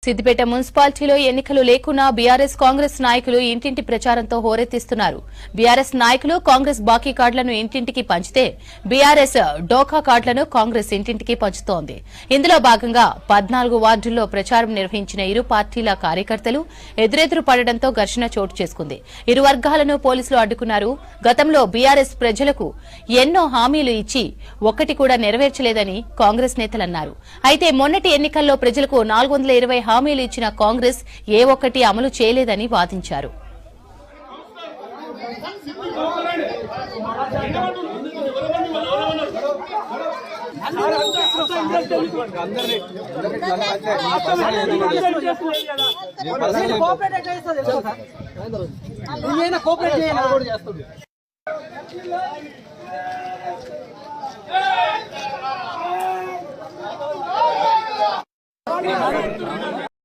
సిద్దిపేట మున్సిపాలిటీలో ఎన్నికలు లేకున్నా బీఆర్ఎస్ కాంగ్రెస్ నాయకులు ఇంటింటి ప్రచారంతో హోరెత్తిస్తున్నారు. బీఆర్ఎస్ నాయకులు కాంగ్రెస్ బాకీ కార్డులను ఇంటింటికి పంచితే బీఆర్ఎస్ డోకా కార్డులను కాంగ్రెస్ ఇంటింటికి పంచుతోంది. ఇందులో భాగంగా 14 వార్డుల్లో ప్రచారం నిర్వహించిన ఇరు పార్టీల కార్యకర్తలు ఎదురెదురు పడడంతో ఘర్షణ చోటు చేసుకుంది. ఇరు వర్గాలను పోలీసులు అడ్డుకున్నారు. గతంలో బీఆర్ఎస్ ప్రజలకు ఎన్నో హామీలు ఇచ్చి ఒక్కటి కూడా నెరవేర్చలేదని కాంగ్రెస్ నేతలన్నారు. అయితే మొన్నటి ఎన్నికల్లో ప్రజలకు 420 హామీలు ఇచ్చిన కాంగ్రెస్ ఏ ఒక్కటి అమలు చేయలేదని వాదించారు.